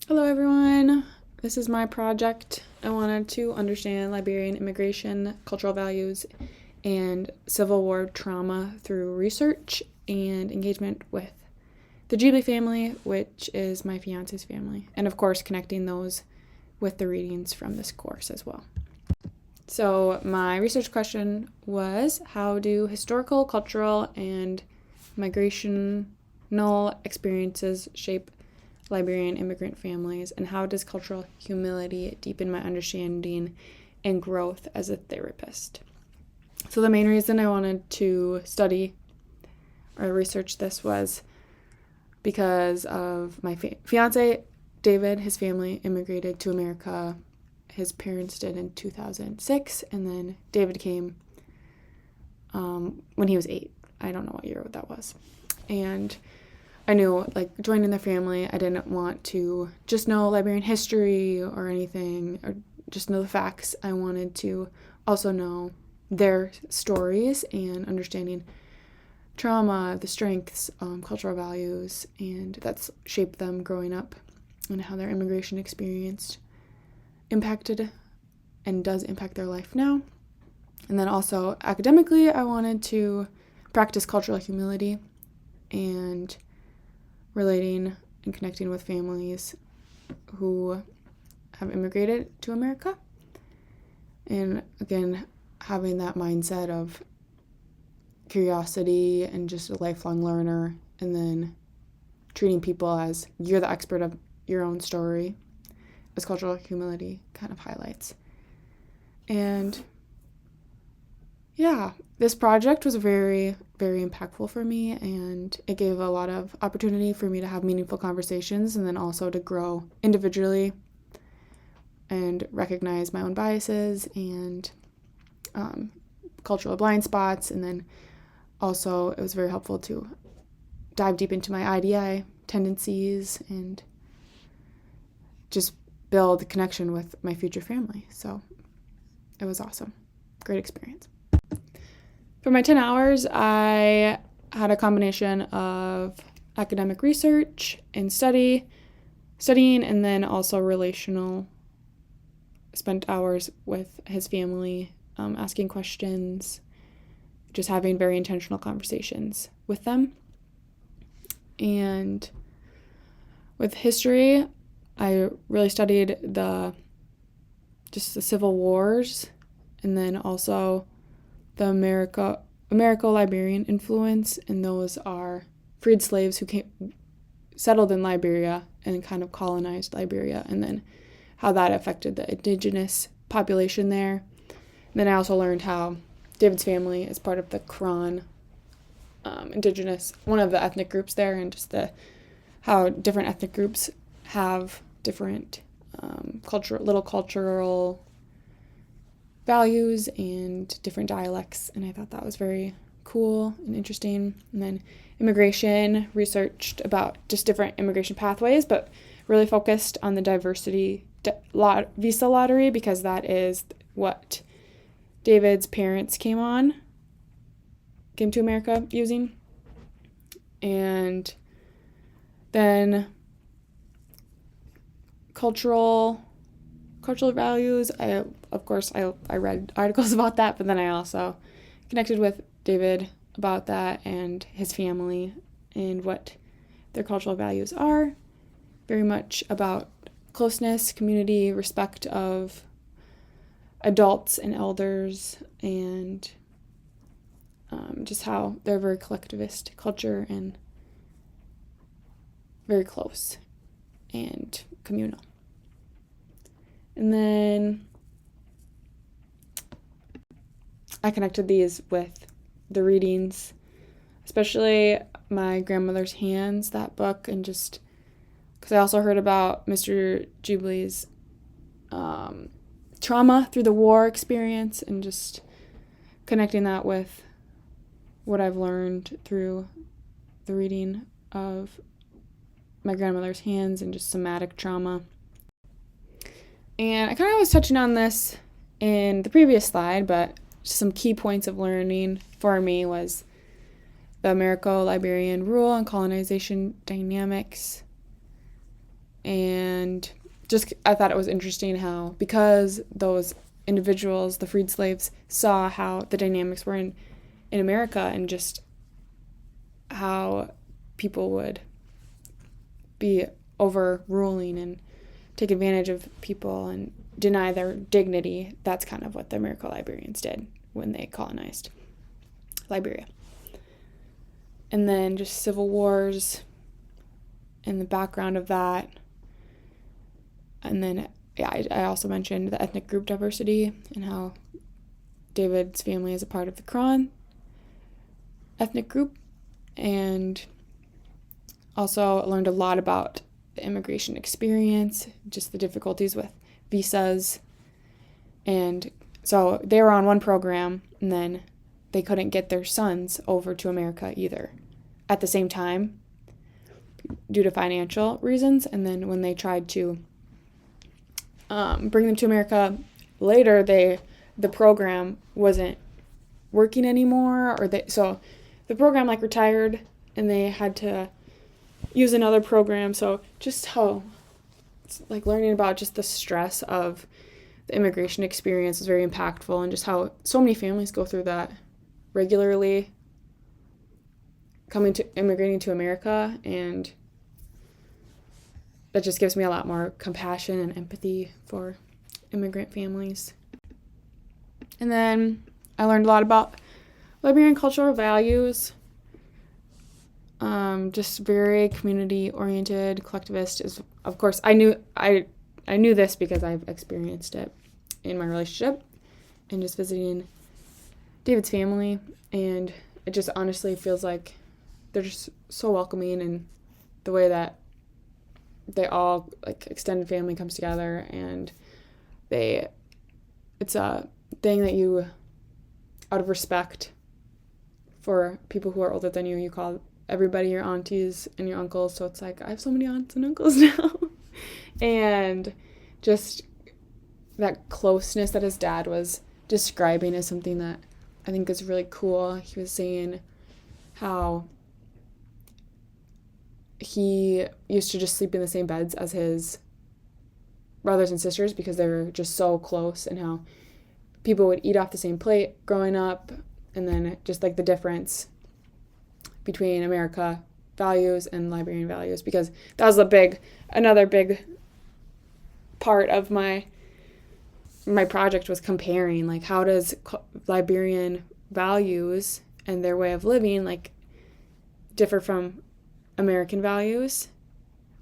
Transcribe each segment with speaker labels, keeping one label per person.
Speaker 1: Hello everyone, this is my project. I wanted to understand Liberian immigration, cultural values, and Civil War trauma through research and engagement with the Ghibli family, which is my fiance's family, and of course connecting those with the readings from this course as well. So my research question was, how do historical, cultural, and migrational experiences shape Liberian immigrant families, and how does cultural humility deepen my understanding and growth as a therapist? So the main reason I wanted to study or research this was because of my fiance, David. His family immigrated to America. His parents did in 2006, and then David came when he was 8. I don't know what year that was. And I knew, joining the family, I didn't want to just know Liberian history or anything, or just know the facts. I wanted to also know their stories and understanding trauma, the strengths, cultural values, and that's shaped them growing up, and how their immigration experience impacted and does impact their life now. And then also academically, I wanted to practice cultural humility and relating and connecting with families who have immigrated to America. And again, having that mindset of curiosity and just a lifelong learner, and then treating people as you're the expert of your own story, as cultural humility kind of highlights. And yeah, this project was very, very impactful for me, and it gave a lot of opportunity for me to have meaningful conversations, and then also to grow individually and recognize my own biases and cultural blind spots. And then also it was very helpful to dive deep into my IDI tendencies and just build a connection with my future family. So it was awesome. Great experience. For my 10 hours, I had a combination of academic research and studying, and then also relational. Spent hours with his family, asking questions, just having very intentional conversations with them. And with history, I really studied the Civil Wars, and then also the Americo-Liberian influence, and those are freed slaves who settled in Liberia and kind of colonized Liberia, and then how that affected the indigenous population there. And then I also learned how David's family is part of the Kron indigenous, one of the ethnic groups there, and just how different ethnic groups have different cultural values and different dialects, and I thought that was very cool and interesting. And then immigration, researched about just different immigration pathways, but really focused on the diversity visa lottery, because that is what David's parents came to America using. And then cultural values. I read articles about that, but then I also connected with David about that and his family and what their cultural values are. Very much about closeness, community, respect of adults and elders, and just how they're a very collectivist culture and very close and communal. And then I connected these with the readings, especially My Grandmother's Hands, that book, and just because I also heard about Mr. Ghibli's trauma through the war experience, and just connecting that with what I've learned through the reading of My Grandmother's Hands and just somatic trauma. And I kind of was touching on this in the previous slide, but some key points of learning for me was the Americo-Liberian rule and colonization dynamics, And just I thought it was interesting how, because those individuals, the freed slaves, saw how the dynamics were in America, and just how people would be overruling and take advantage of people and deny their dignity. That's kind of what the American Liberians did when they colonized Liberia. And then just civil wars and the background of that. And then, I also mentioned the ethnic group diversity and how David's family is a part of the Kron ethnic group. And also learned a lot about the immigration experience, just the difficulties with visas. And so they were on one program, and then they couldn't get their sons over to America either at the same time due to financial reasons. And then when they tried to bring them to America later, the program wasn't working anymore, so the program retired, and they had to use another program. So just how learning about just the stress of the immigration experience is very impactful, and just how so many families go through that regularly, immigrating to America. And that just gives me a lot more compassion and empathy for immigrant families. And then I learned a lot about Liberian cultural values. Just very community-oriented, collectivist. Is, of course, I knew this because I've experienced it in my relationship and just visiting David's family. And it just honestly feels like they're just so welcoming, and the way that they all, extended family comes together, and it's a thing that you, out of respect for people who are older than you call everybody your aunties and your uncles. So it's I have so many aunts and uncles now. And just that closeness that his dad was describing is something that I think is really cool. He was saying how he used to just sleep in the same beds as his brothers and sisters because they were just so close, and how people would eat off the same plate growing up. And then just the difference between America values and Liberian values, because that was another big part of my project, was comparing how does Liberian values and their way of living differ from American values.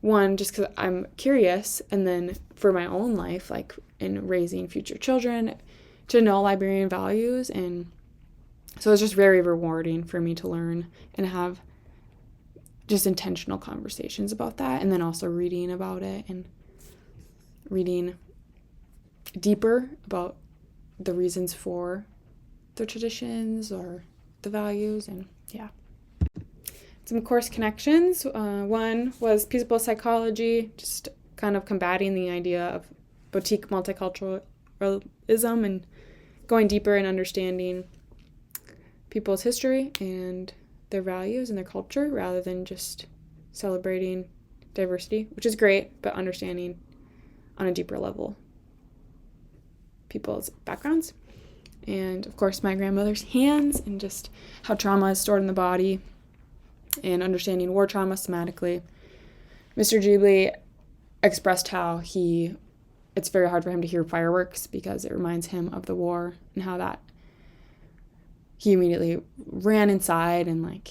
Speaker 1: One, just because I'm curious, and then for my own life, in raising future children, to know Liberian values. And so it's just very rewarding for me to learn and have just intentional conversations about that, and then also reading about it and reading deeper about the reasons for the traditions or the values. And some course connections. One was peaceable psychology, just kind of combating the idea of boutique multiculturalism and going deeper and understanding people's history and their values and their culture, rather than just celebrating diversity, which is great, but understanding on a deeper level people's backgrounds. And of course, my grandmother's hands, and just how trauma is stored in the body, and understanding war trauma somatically. Mr. Ghibli expressed how it's very hard for him to hear fireworks because it reminds him of the war, and how that he immediately ran inside and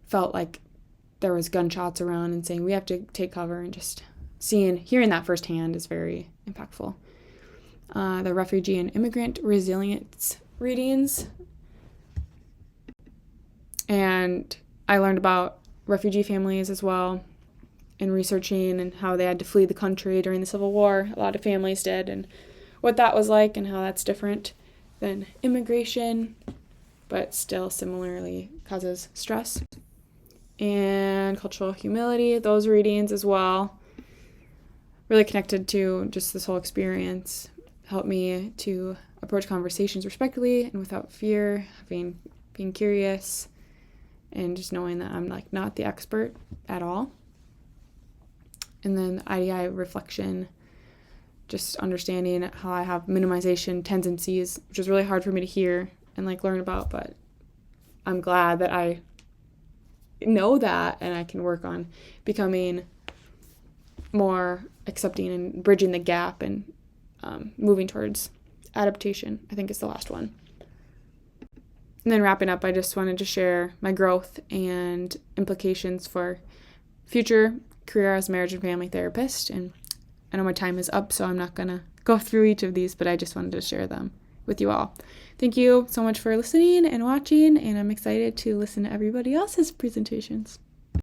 Speaker 1: felt like there was gunshots around, and saying we have to take cover, and just hearing that firsthand is very impactful. The refugee and immigrant resilience readings. And I learned about refugee families as well, in researching and how they had to flee the country during the Civil War. A lot of families did, and what that was like, and how that's different than immigration, but still similarly causes stress. And cultural humility, those readings as well, really connected to just this whole experience, helped me to approach conversations respectfully and without fear, being curious, and just knowing that I'm not the expert at all. And then the IDI reflection, just understanding how I have minimization tendencies, which is really hard for me to hear and like learn about, but I'm glad that I know that and I can work on becoming more accepting and bridging the gap and moving towards adaptation, I think is the last one. And then wrapping up, I just wanted to share my growth and implications for future career as a marriage and family therapist. And I know my time is up, so I'm not going to go through each of these, but I just wanted to share them with you all. Thank you so much for listening and watching, and I'm excited to listen to everybody else's presentations.